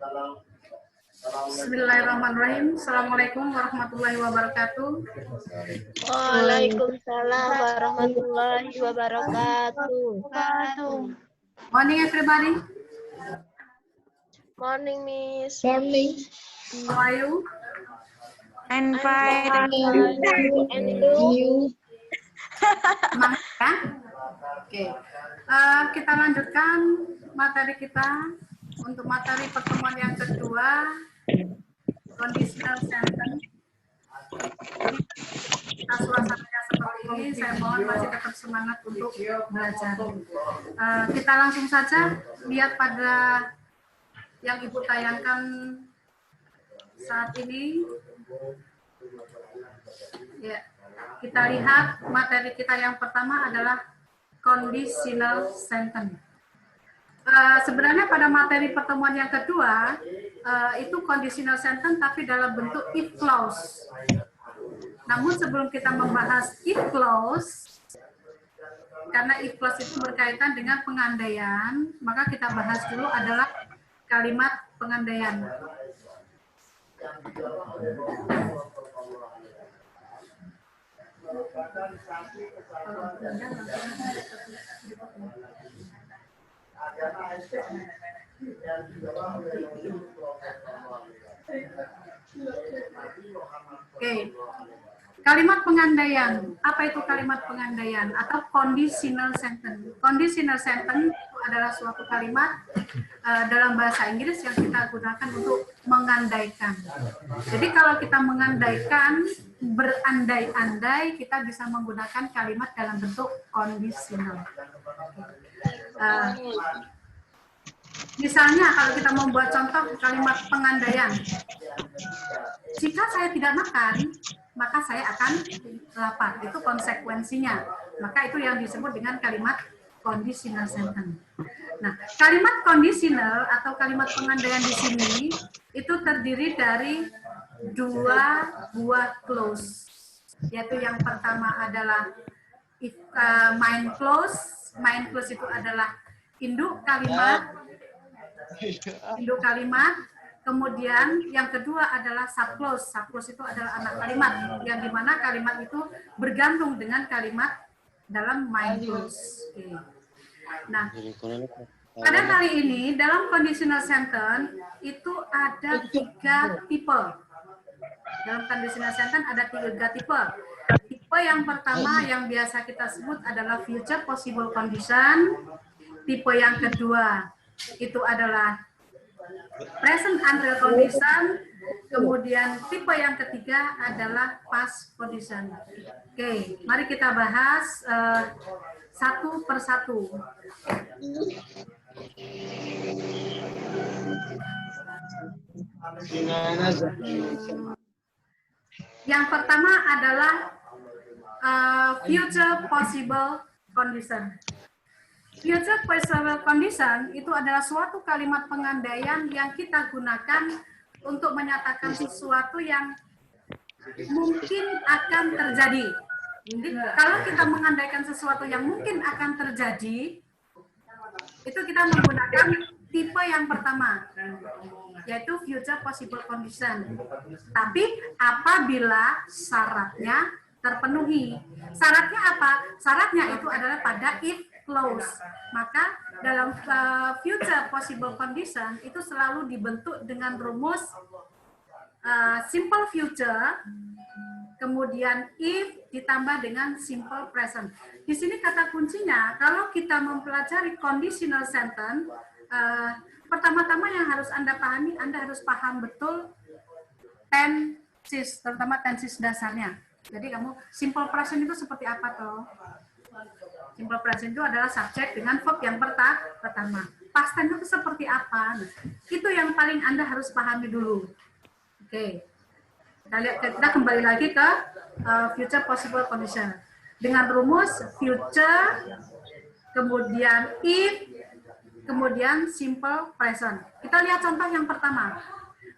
Bismillahirrahmanirrahim. Assalamualaikum warahmatullahi wabarakatuh. Waalaikumsalam warahmatullahi wabarakatuh. Morning everybody. Morning, Miss. Morning. How are you? I'm fine. And you? Semangat ya? Oke. Kita lanjutkan materi kita untuk materi pertemuan yang kedua, conditional sentence. Kita suasananya seperti ini, saya mohon masih tetap semangat untuk belajar. Kita langsung saja lihat pada yang Ibu tayangkan saat ini. Ya, kita lihat materi kita yang pertama adalah conditional sentence. Sebenarnya pada materi pertemuan yang kedua itu conditional sentence tapi dalam bentuk if clause. Namun sebelum kita membahas if clause, karena if clause itu berkaitan dengan pengandaian, maka kita bahas dulu adalah kalimat pengandaian. Oke. Kalimat pengandaian. Apa itu kalimat pengandaian atau conditional sentence? Conditional sentence itu adalah suatu kalimat dalam bahasa Inggris yang kita gunakan untuk mengandaikan. Jadi kalau kita mengandaikan, berandai-andai, kita bisa menggunakan kalimat dalam bentuk conditional. Misalnya kalau kita membuat contoh kalimat pengandaian, jika saya tidak makan, maka saya akan lapar. Itu konsekuensinya. Maka itu yang disebut dengan kalimat conditional sentence. Nah, kalimat conditional atau kalimat pengandaian di sini itu terdiri dari dua buah clause. Yaitu yang pertama adalah main clause. Main clause itu adalah induk kalimat. Kemudian yang kedua adalah subclause. Subclause itu adalah anak kalimat, yang dimana kalimat itu bergantung dengan kalimat dalam main clause. Oke. Nah, pada kali ini dalam conditional sentence itu ada 3 tipe. Dalam conditional sentence ada 3 tipe. Tipe yang pertama yang biasa kita sebut adalah future possible condition. Tipe yang kedua itu adalah present unreal condition, kemudian tipe yang ketiga adalah past condition. Oke, mari kita bahas satu persatu. Yang pertama adalah future possible condition. Future possible condition itu adalah suatu kalimat pengandaian yang kita gunakan untuk menyatakan sesuatu yang mungkin akan terjadi. Jadi, kalau kita mengandaikan sesuatu yang mungkin akan terjadi, itu kita menggunakan tipe yang pertama, yaitu future possible condition. Tapi apabila syaratnya terpenuhi. Syaratnya apa? Syaratnya itu adalah pada if clause. Maka dalam future possible condition itu selalu dibentuk dengan rumus simple future, kemudian if ditambah dengan simple present. Di sini kata kuncinya, kalau kita mempelajari conditional sentence, pertama-tama yang harus Anda pahami, Anda harus paham betul tenses, terutama tenses dasarnya. Jadi kamu simple present itu seperti apa toh? Simple present itu adalah subjek dengan verb yang pertama. Past tense itu seperti apa? Nah, itu yang paling Anda harus pahami dulu. Oke. Kita kembali lagi ke future possible condition. Dengan rumus future, kemudian if, kemudian simple present. Kita lihat contoh yang pertama.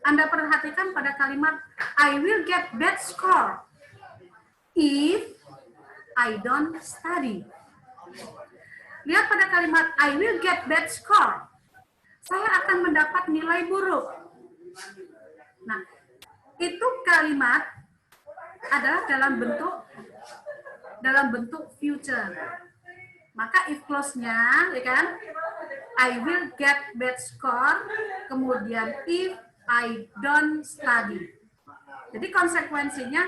Anda perhatikan pada kalimat I will get bad score if I don't study. Lihat pada kalimat I will get bad score. saya akan mendapat nilai buruk. Nah, itu kalimat adalah dalam bentuk future. Maka if clause-nya, ya kan, I will get bad score, kemudian if I don't study. Jadi konsekuensinya,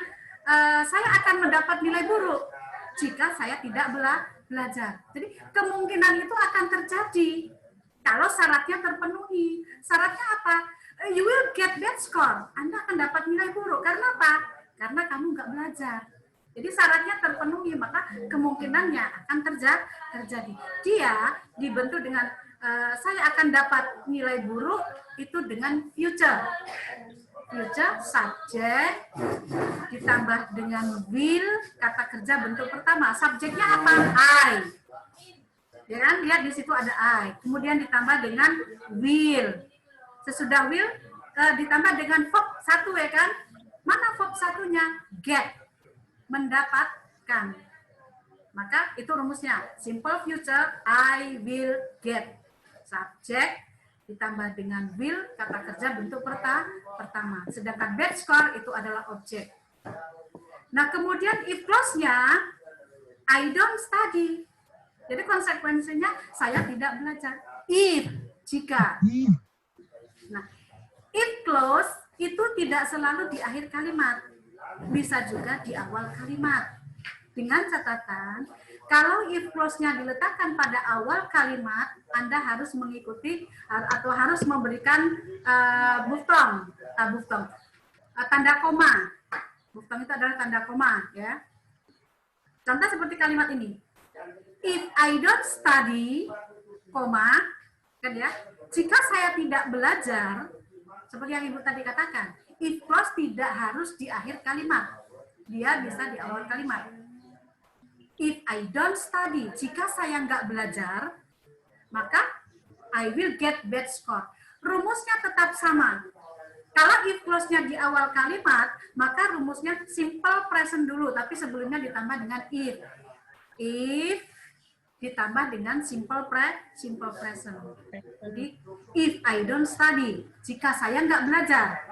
saya akan mendapat nilai buruk jika saya tidak belajar. Jadi kemungkinan itu akan terjadi kalau syaratnya terpenuhi. Syaratnya apa? You will get bad score. Anda akan dapat nilai buruk. Karena apa? Karena kamu nggak belajar. Jadi syaratnya terpenuhi, maka kemungkinannya akan terjadi. Dia dibentuk dengan saya akan dapat nilai buruk itu dengan future. Future subject ditambah dengan will, kata kerja bentuk pertama. Subjeknya apa? I. Ya kan? Lihat di situ ada I. Kemudian ditambah dengan will. Sesudah will ditambah dengan verb satu, ya kan? Mana verb satunya? Get. Mendapatkan. Maka itu rumusnya. Simple future, I will get. Subject ditambah dengan will, kata kerja bentuk pertama. Sedangkan bad score itu adalah objek. Nah, kemudian if clause-nya, I don't study. Jadi konsekuensinya, saya tidak belajar. If, jika. Nah, if clause itu tidak selalu di akhir kalimat. Bisa juga di awal kalimat. Dengan catatan, kalau if clause-nya diletakkan pada awal kalimat, Anda harus mengikuti atau harus memberikan buftong, tanda koma. Buftong itu adalah tanda koma, ya. Contoh seperti kalimat ini. If I don't study, koma, kan ya. Jika saya tidak belajar, seperti yang Ibu tadi katakan, if clause tidak harus di akhir kalimat. Dia bisa di awal kalimat. If I don't study, jika saya nggak belajar, maka I will get bad score. Rumusnya tetap sama. Kalau if clause-nya di awal kalimat, maka rumusnya simple present dulu, tapi sebelumnya ditambah dengan if. If ditambah dengan simple present. Jadi, if I don't study, jika saya nggak belajar,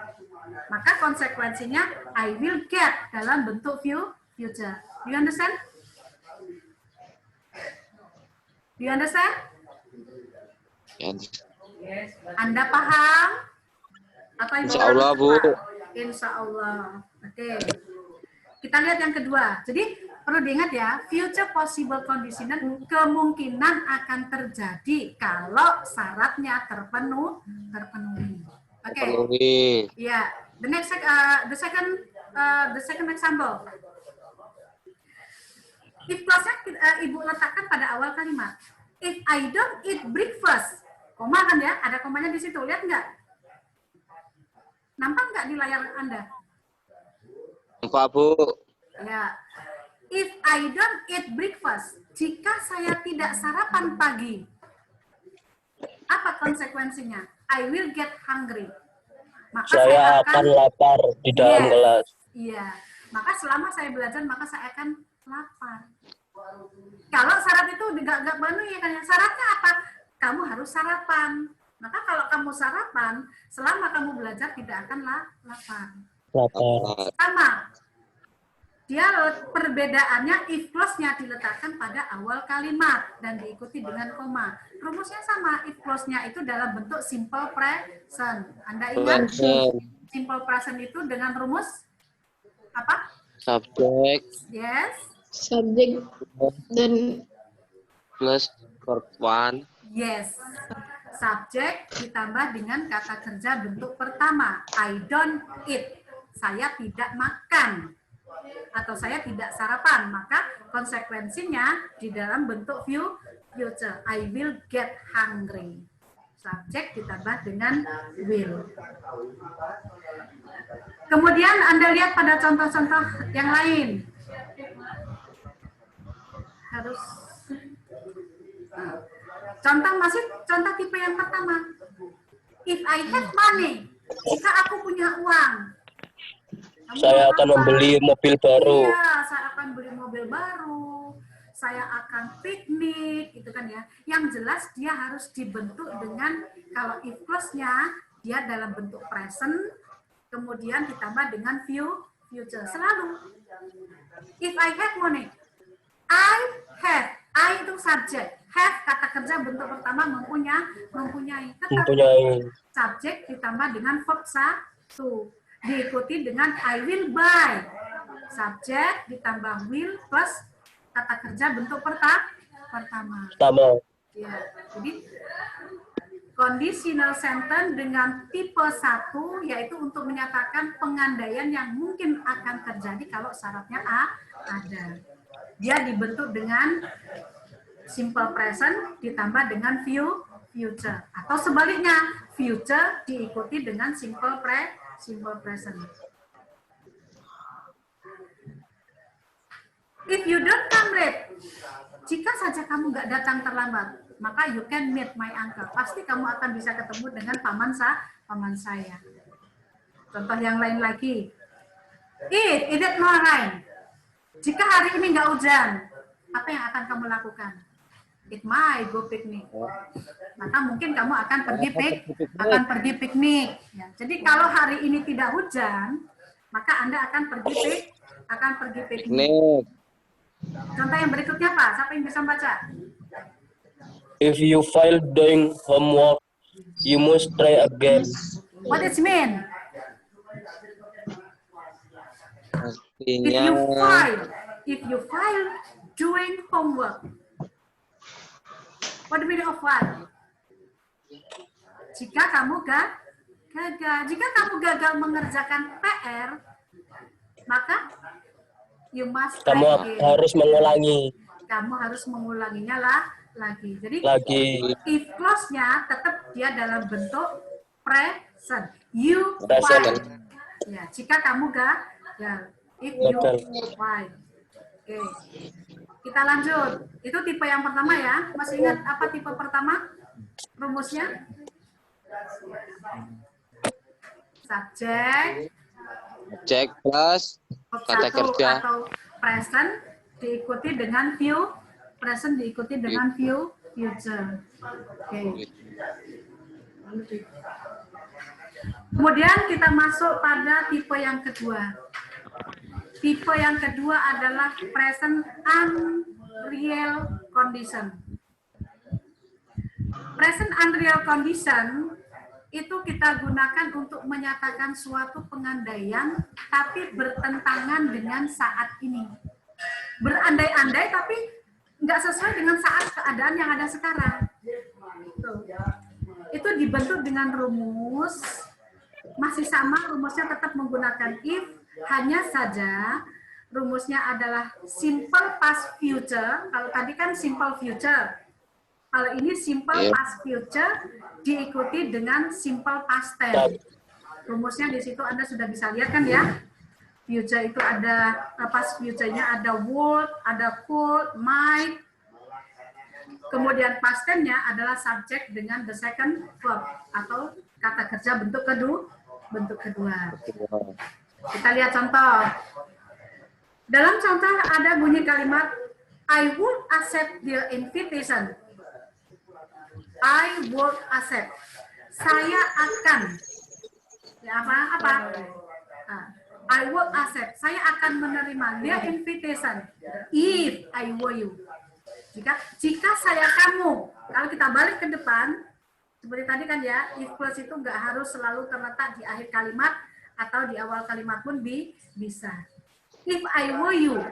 maka konsekuensinya I will get dalam bentuk future. Do you understand? Do you understand? Anda paham? Apa yang Insya Allah, Bu. Insya Allah. Oke. Kita lihat yang kedua. Jadi perlu diingat ya, future possible conditional kemungkinan akan terjadi kalau syaratnya terpenuhi. Oke. Ya, the second example. If clause-nya Ibu letakkan pada awal kalimat. If I don't eat breakfast, koma kan ya? Ada komanya di situ. Lihat nggak? Nampak nggak di layar Anda? Nampak, Bu. Ya. If I don't eat breakfast, jika saya tidak sarapan pagi, apa konsekuensinya? I will get hungry. Maka saya akan lapar di dalam kelas. Iya. Maka selama saya belajar, maka saya akan lapar. Kalau syarat itu nggak penuhi, kan? Syaratnya apa? Kamu harus sarapan. Maka kalau kamu sarapan, selama kamu belajar tidak akan lapar. Sama. Dia perbedaannya if clause-nya diletakkan pada awal kalimat dan diikuti dengan koma. Rumusnya sama, if clause-nya itu dalam bentuk simple present. Anda ingat simple present itu dengan rumus apa? Subject. Yes. Subject dan Plus verb one. Yes. Subjek ditambah dengan kata kerja bentuk pertama. I don't eat. Saya tidak makan. Atau saya tidak sarapan. Maka konsekuensinya di dalam bentuk future. I will get hungry. Subjek ditambah dengan will. Kemudian Anda lihat pada contoh-contoh yang lain. Harus contoh tipe yang pertama. If I have money, jika aku punya uang, Saya akan membeli mobil baru. Iya, saya akan beli mobil baru. Saya akan piknik, gitu kan ya. Yang jelas dia harus dibentuk dengan Kalau if clause-nya dia dalam bentuk present, kemudian ditambah dengan future. Selalu. If I have money, I have. I itu subjek. Have kata kerja bentuk pertama mempunyai. Tetap Mempunyai. subjek ditambah dengan verb satu. Diikuti dengan I will buy. Subjek ditambah will plus kata kerja bentuk pertama. Pertama. Ya, jadi conditional sentence dengan tipe 1 yaitu untuk menyatakan pengandaian yang mungkin akan terjadi kalau syaratnya ada. Dia dibentuk dengan simple present ditambah dengan future atau sebaliknya future diikuti dengan simple present. If you don't come late, jika saja kamu nggak datang terlambat, maka you can meet my uncle. Pasti kamu akan bisa ketemu dengan paman saya. Contoh yang lain lagi. It not rain. Jika hari ini nggak hujan, apa yang akan kamu lakukan? It might go picnic. Maka mungkin kamu akan pergi piknik. Ya. Jadi kalau hari ini tidak hujan, maka Anda akan pergi piknik. Contoh yang berikutnya Pak, siapa yang bisa baca? If you fail doing homework, you must try again. What it mean? Artinya If you fail doing homework. What do you mean of what? Jika kamu gagal mengerjakan PR, maka you must try Kamu again. harus mengulangi. Kamu harus mengulanginya lagi. Jadi if clause-nya tetap dia dalam bentuk present. You fail. Ya, jika kamu gagal. If you fail. Oke. Kita lanjut. Itu tipe yang pertama ya. Masih ingat apa tipe pertama? Rumusnya? Subjek plus kata kerja atau present diikuti dengan present diikuti dengan future. Oke. Kemudian kita masuk pada tipe yang kedua. Tipe yang kedua adalah present unreal condition. Present unreal condition itu kita gunakan untuk menyatakan suatu pengandaian tapi bertentangan dengan saat ini. Berandai-andai tapi nggak sesuai dengan saat keadaan yang ada sekarang. Itu dibentuk dengan rumus, masih sama rumusnya tetap menggunakan if, hanya saja rumusnya adalah simple past future. Kalau tadi kan simple future. Kalau ini simple past future diikuti dengan simple past tense. Rumusnya di situ Anda sudah bisa lihat kan ya. Future itu ada past future-nya ada would, ada could, might. Kemudian past tense-nya adalah subject dengan the second verb atau kata kerja bentuk kedua. Kita lihat contoh. Dalam contoh ada bunyi kalimat I would accept the invitation. I would accept. Saya akan. Ya apa? I would accept. Saya akan menerima the invitation. If I were you. Jika saya kamu. Kalau kita balik ke depan, seperti tadi kan ya, if plus itu nggak harus selalu terletak di akhir kalimat atau di awal kalimat pun bisa. If I were you,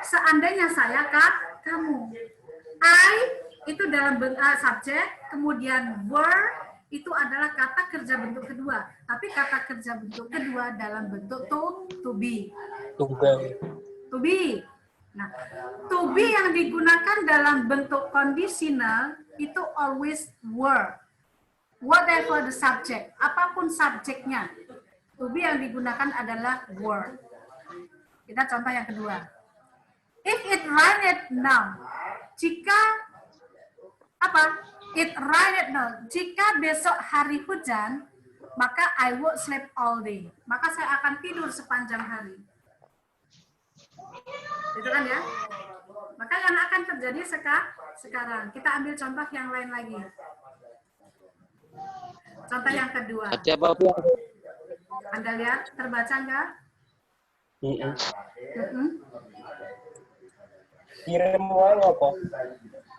seandainya saya kamu. I itu dalam subjek, kemudian were itu adalah kata kerja bentuk kedua. Tapi kata kerja bentuk kedua dalam bentuk to be. To be. Nah, to be yang digunakan dalam bentuk conditional itu always were. Whatever the subject, apapun subjeknya. To be yang digunakan adalah were. Kita contoh yang kedua. If it rained now, jika apa? It rained now. Jika besok hari hujan, maka I would sleep all day. Maka saya akan tidur sepanjang hari. Itu kan ya? Maka yang akan terjadi sekarang. Kita ambil contoh yang lain lagi. Contoh yang kedua. Hati apa pun. Anda lihat, terbaca nggak? Kirim uang apa?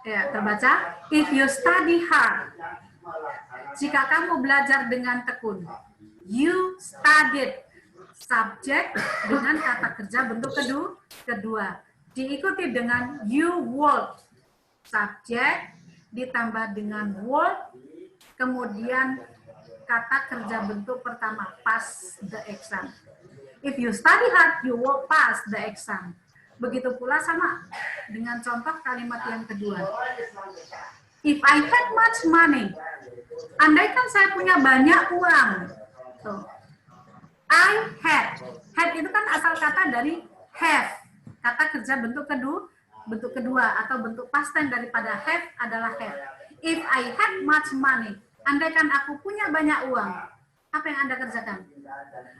Ya, terbaca. If you study hard. Jika kamu belajar dengan tekun. You studied. Subjek dengan kata kerja bentuk kedua. Diikuti dengan you work. Subjek ditambah dengan work. Kemudian kata kerja bentuk pertama, pass the exam. If you study hard, you will pass the exam. Begitu pula sama dengan contoh kalimat yang kedua. If I had much money, andaikan saya punya banyak uang. Tuh. I had. Had itu kan asal kata dari have. Kata kerja bentuk kedua atau bentuk past tense daripada have adalah have. If I had much money, andaikan aku punya banyak uang, apa yang Anda kerjakan?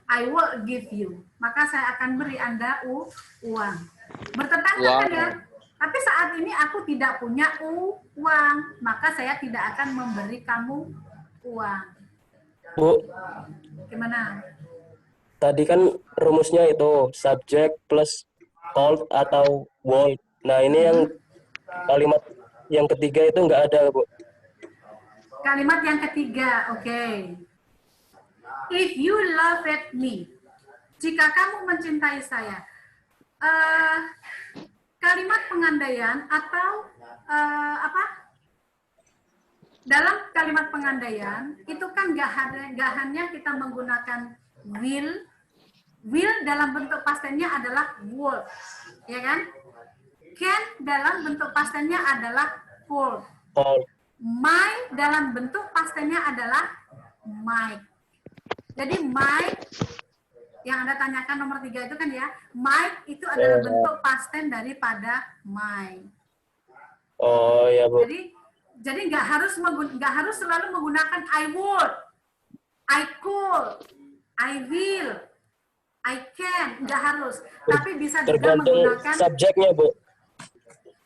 I will give you. Maka saya akan beri Anda uang. Bertetangga kan ya? Tapi saat ini aku tidak punya uang, maka saya tidak akan memberi kamu uang. Bu, Gimana? tadi kan rumusnya itu subject plus called atau would. Nah, ini yang kalimat yang ketiga itu nggak ada, Bu. Kalimat yang ketiga, oke. If you love me, jika kamu mencintai saya. Kalimat pengandaian atau apa? Dalam kalimat pengandaian itu kan nggak hanya kita menggunakan will. Will dalam bentuk past tense-nya adalah would, ya kan? Can dalam bentuk past tense-nya adalah could. Called. My dalam bentuk past tense-nya adalah might. Jadi might yang Anda tanyakan nomor 3 itu kan ya, might itu adalah bentuk past tense daripada might. Oh ya, Bu. Jadi nggak harus selalu menggunakan I would, I could, I will, I can, nggak harus. Tapi bisa juga Tergantung menggunakan subjeknya, Bu.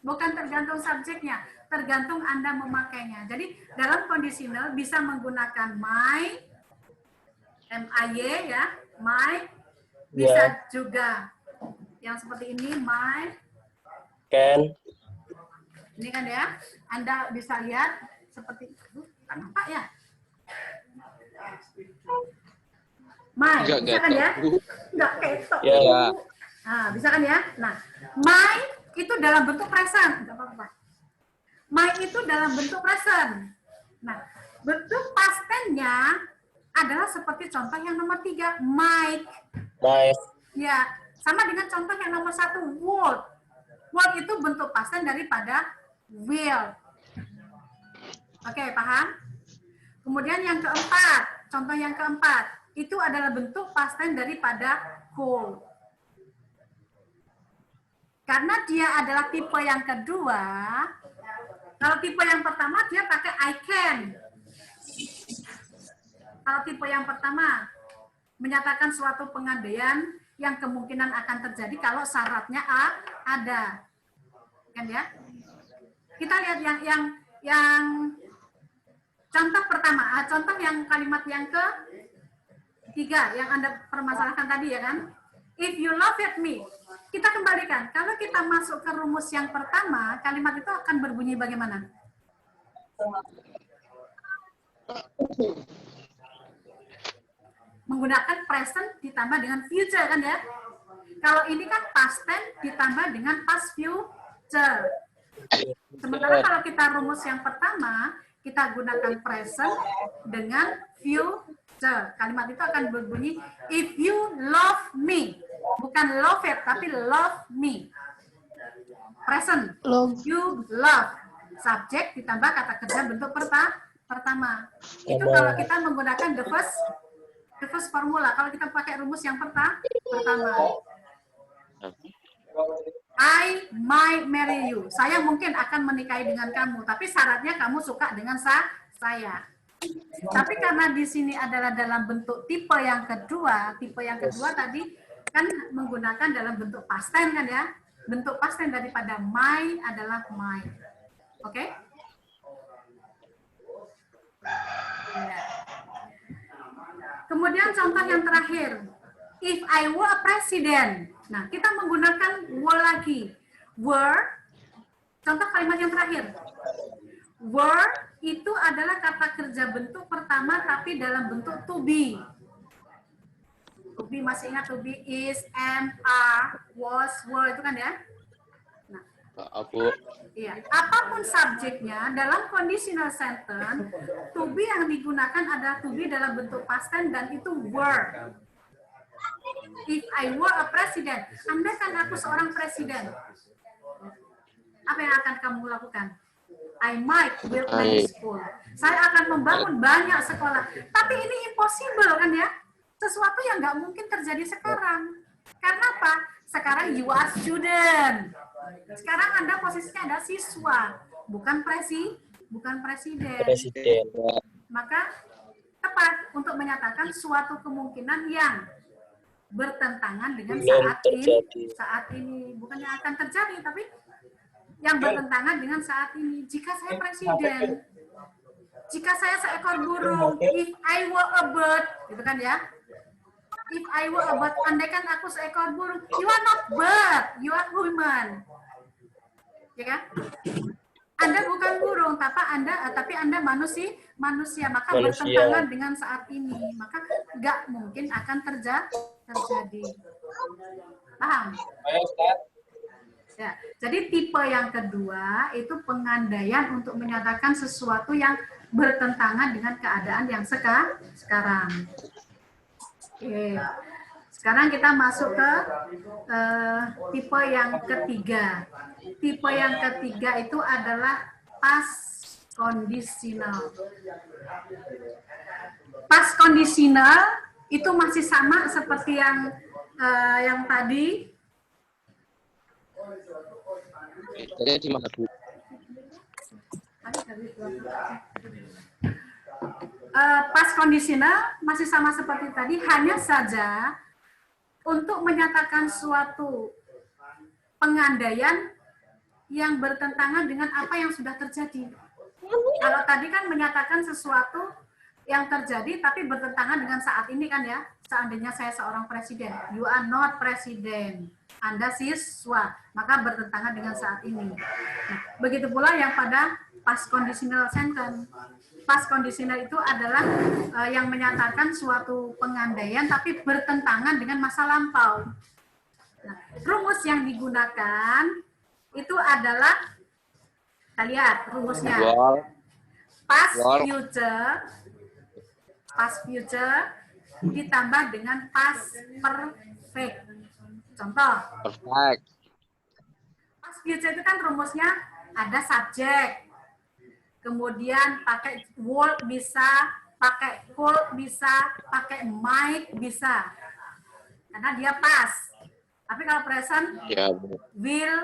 bukan tergantung subjeknya, tergantung Anda memakainya. Jadi dalam conditional bisa menggunakan my, MIY ya, my, bisa juga yang seperti ini, my, Can. ini kan ya, Anda bisa lihat seperti, kenapa ya? My, Enggak bisa kan ya? ketok. Enggak ketok. Ya. Nah, bisa kan ya? Nah, my itu dalam bentuk present. Enggak apa-apa. My itu dalam bentuk present. Nah, bentuk past tense-nya adalah seperti contoh yang nomor 3, might. Nice. Ya, sama dengan contoh yang nomor 1, would. Would itu bentuk past tense daripada will. Oke, paham? Kemudian yang keempat, contoh yang keempat, itu adalah bentuk past tense daripada could. Karena dia adalah tipe yang kedua, kalau tipe yang pertama dia pakai I can. Kalau tipe yang pertama menyatakan suatu pengandaian yang kemungkinan akan terjadi kalau syaratnya ada, kan ya? Kita lihat yang contoh pertama, contoh yang kalimat yang ketiga yang Anda permasalahkan tadi ya kan? If you love me, kita kembalikan. Kalau kita masuk ke rumus yang pertama, kalimat itu akan berbunyi bagaimana? Menggunakan present ditambah dengan future kan ya? Kalau ini kan past tense ditambah dengan past future. Sementara kalau kita rumus yang pertama, kita gunakan present dengan future. Kalimat itu akan berbunyi, if you love me. Bukan love it, tapi love me. Present. Love. You love. Subjek ditambah kata kerja bentuk pertama. Itu kalau kita menggunakan the first formula. Kalau kita pakai rumus yang pertama. I might marry you. Saya mungkin akan menikahi dengan kamu, tapi syaratnya kamu suka dengan saya. Tapi karena di sini adalah dalam bentuk tipe yang kedua tadi kan menggunakan dalam bentuk past tense kan ya. Bentuk past tense daripada my adalah my. Oke? Ya. Kemudian contoh yang terakhir, if I were a president. Nah, kita menggunakan were lagi. Were, contoh kalimat yang terakhir. Were itu adalah kata kerja bentuk pertama tapi dalam bentuk to be. To be, masih ingat to be, is, am, are, was, were itu kan ya? Bu. Iya, apapun subjeknya dalam conditional sentence, to be yang digunakan adalah to be dalam bentuk past tense dan itu were. If I were a president, andai kan aku seorang presiden, apa yang akan kamu lakukan? I might build many school. Saya akan membangun banyak sekolah. Tapi ini impossible kan ya? Sesuatu yang nggak mungkin terjadi sekarang. Karena apa? Sekarang you are student. Sekarang Anda posisinya ada siswa, bukan presiden. Maka tepat untuk menyatakan suatu kemungkinan yang bertentangan dengan saat ini. Bukan yang akan terjadi, tapi yang bertentangan dengan saat ini. Jika saya presiden, jika saya seekor burung, if I were a bird, gitu kan ya? If I were a bird, andai kan aku seekor burung, you are not bird, you are human. Ya kan? Anda bukan burung, tapi Anda manusia, maka bertentangan dengan saat ini. Maka nggak mungkin akan terjadi. Paham? Ya, jadi tipe yang kedua itu pengandaian untuk menyatakan sesuatu yang bertentangan dengan keadaan yang sekarang. Oke. Sekarang kita masuk ke tipe yang ketiga. Tipe yang ketiga itu adalah past conditional. Past conditional itu masih sama seperti yang tadi. Jadi di mana, Bu? Past conditional masih sama seperti tadi, hanya saja untuk menyatakan suatu pengandaian yang bertentangan dengan apa yang sudah terjadi. Kalau tadi kan menyatakan sesuatu yang terjadi tapi bertentangan dengan saat ini kan ya. Seandainya saya seorang presiden, you are not president. Anda siswa, maka bertentangan dengan saat ini. Nah, begitu pula yang pada past conditional sentence. Past conditional itu adalah yang menyatakan suatu pengandaian tapi bertentangan dengan masa lampau. Nah, rumus yang digunakan itu adalah, kita lihat rumusnya. Past future ditambah dengan past perfect. Contoh. Perfect. Past future itu kan rumusnya ada subjek. Kemudian pakai would bisa, pakai could bisa, pakai might bisa. Karena dia past. Tapi kalau present, Ya, will,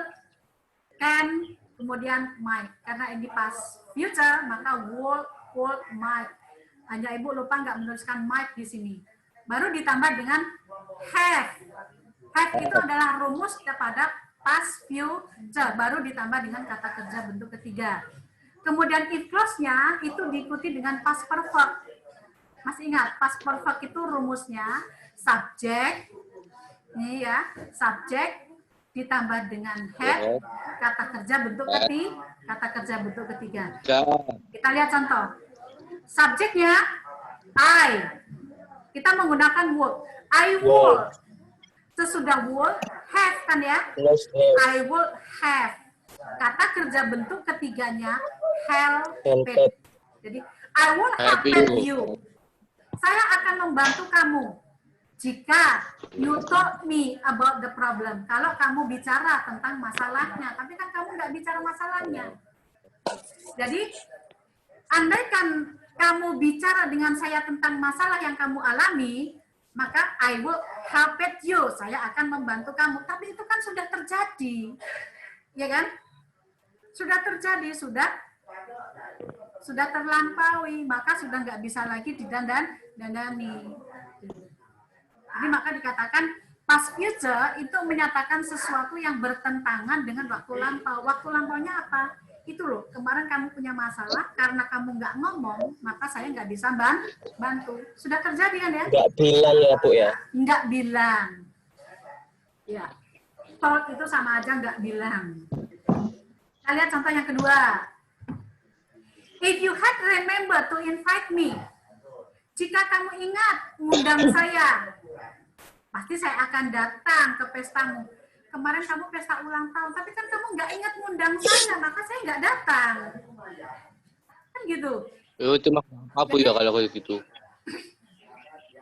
can, kemudian might. Karena ini past future, maka would, could, might. Hanya Ibu lupa nggak menuliskan might di sini. Baru ditambah dengan have. Have itu adalah rumus kepada past future. Baru ditambah dengan kata kerja bentuk ketiga. Kemudian if clause-nya itu diikuti dengan past perfect. Masih ingat, past perfect itu rumusnya subjek, ini ya, subjek ditambah dengan have, kata kerja bentuk ketiga. Kita lihat contoh. Subjeknya I. Kita menggunakan would. I would. Sesudah would, have kan ya? I would have. Kata kerja bentuk ketiganya help. Jadi I will help you. Saya akan membantu kamu jika you told me about the problem. Kalau kamu bicara tentang masalahnya, tapi kan kamu nggak bicara masalahnya. Jadi andaikan kamu bicara dengan saya tentang masalah yang kamu alami, maka I will help you. Saya akan membantu kamu. Tapi itu kan sudah terjadi, ya kan? Sudah terjadi, sudah terlampaui, maka sudah nggak bisa lagi didandani. Jadi maka dikatakan past future itu menyatakan sesuatu yang bertentangan dengan waktu lampau. Waktu lampaunya apa? itu loh, kemarin kamu punya masalah, karena kamu nggak ngomong, maka saya nggak bisa bantu. Sudah terjadi kan ya? Nggak bilang ya Bu ya? Nggak bilang. Ya, told itu sama aja nggak bilang. Kita lihat contoh yang kedua. If you had remember to invite me, jika kamu ingat mengundang saya, pasti saya akan datang ke pestamu. Kemarin kamu pesta ulang tahun, tapi kan kamu nggak ingat mengundang saya, maka saya nggak datang. Kan gitu. Itu mah apa ya kalau kayak gitu?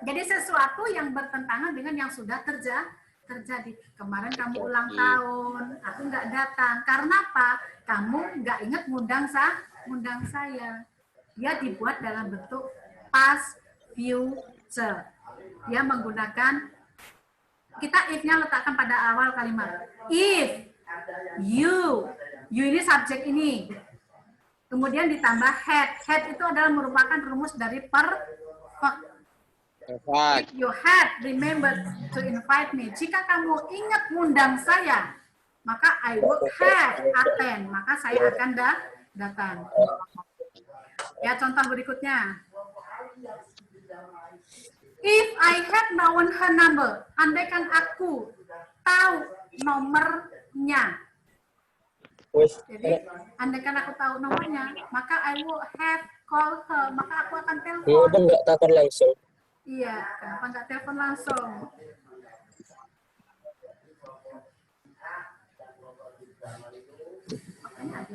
Jadi sesuatu yang bertentangan dengan yang sudah terjadi. Kemarin kamu ulang tahun, aku nggak datang. Karena apa? Kamu nggak ingat ngundang saya. Dia dibuat dalam bentuk past future. Dia menggunakan, kita if-nya letakkan pada awal kalimat. If you ini subjek ini. Kemudian ditambah had. Had itu adalah merupakan rumus dari perfect. If you had remembered to invite me, jika kamu ingat ngundang saya, maka I would have attend, maka saya akan datang. Ya, contoh berikutnya. If I had known her number, andaikan aku tahu nomornya. Jadi, andaikan aku tahu nomornya, maka I would have called her, maka aku akan telepon. Kenapa nggak takon langsung? Iya, kenapa nggak telepon langsung?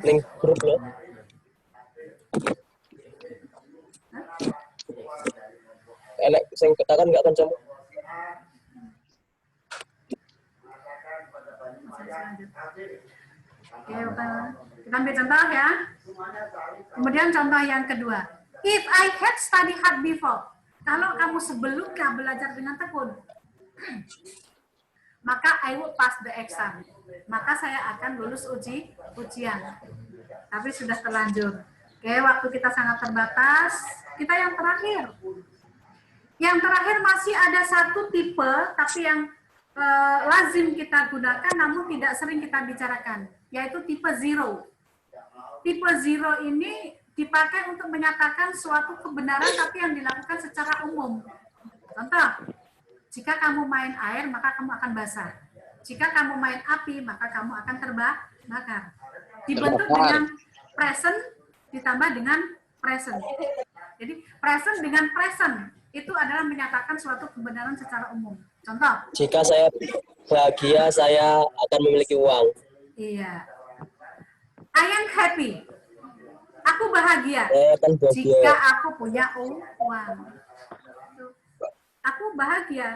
Link grup loh. Elek sing katakan nggak kancamu. Oke, kita ambil contoh ya. Kemudian contoh yang kedua. If I had studied hard before, kalau kamu sebelumnya belajar dengan tekun, maka I would pass the exam. Maka saya akan lulus ujian. Tapi sudah terlanjur. Oke, waktu kita sangat terbatas. Kita yang terakhir. Yang terakhir masih ada satu tipe, tapi yang lazim kita gunakan, namun tidak sering kita bicarakan, yaitu tipe zero. Tipe zero ini dipakai untuk menyatakan suatu kebenaran, tapi yang dilakukan secara umum. Contoh, jika kamu main air, maka kamu akan basah. Jika kamu main api, maka kamu akan terbakar. Dibentuk dengan present ditambah dengan present. Jadi present dengan present itu adalah menyatakan suatu kebenaran secara umum. Contoh. Jika saya bahagia, saya akan memiliki uang. Iya. I am happy. Aku bahagia. Saya akan bahagia. Jika aku punya uang. Aku bahagia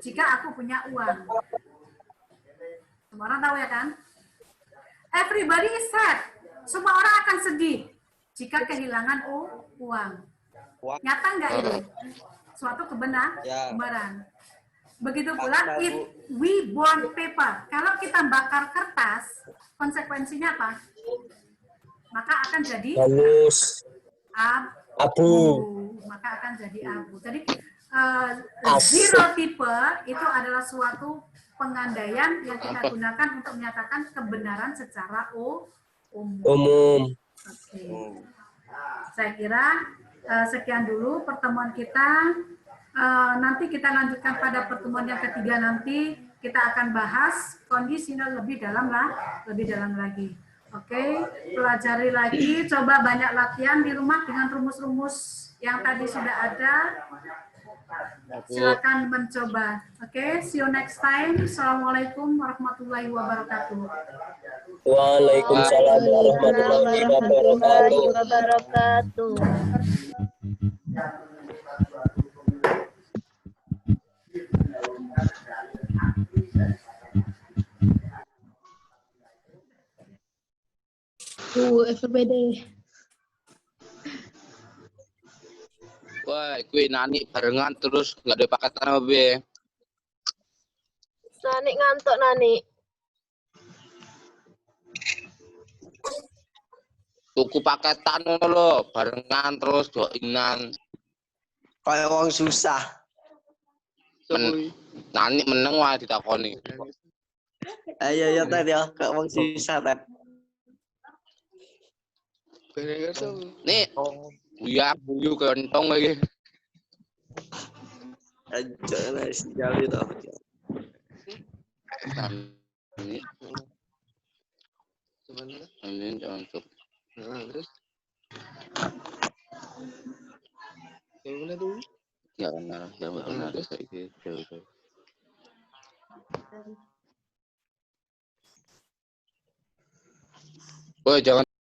jika aku punya uang. Semua orang tahu ya kan? Everybody is sad. Semua orang akan sedih jika kehilangan uang. Nyata nggak itu? Suatu kebenaran. Begitu pula if we burn paper. Kalau kita bakar kertas, konsekuensinya apa? Maka akan jadi hangus, abu. Maka akan jadi abu. Jadi zero type itu adalah suatu pengandaian yang kita gunakan untuk menyatakan kebenaran secara umum. Oke. Saya kira sekian dulu pertemuan kita. Nanti kita lanjutkan pada pertemuan yang ketiga, nanti kita akan bahas kondisional lebih dalam lagi. Oke, pelajari lagi, coba banyak latihan di rumah dengan rumus-rumus yang tadi sudah ada. Silakan mencoba. Oke, see you next time. Assalamualaikum warahmatullahi wabarakatuh. Waalaikumsalam warahmatullahi wabarakatuh. Everybody. Wah, kue nani barengan terus nggak ada paketan apa be? Nani ngantuk Nani. Tuku paketan lo, barengan terus joinan. Kayak wong susah. Nani meneng wae ditakoni. Ayo ya tadi ya, kayak wong susah tadi. Nih, ya buyu kentong lagi. Aja lah sejauh itu. Ini untuk Terus ya benar, ya benar kayak gitu. Woi, jangan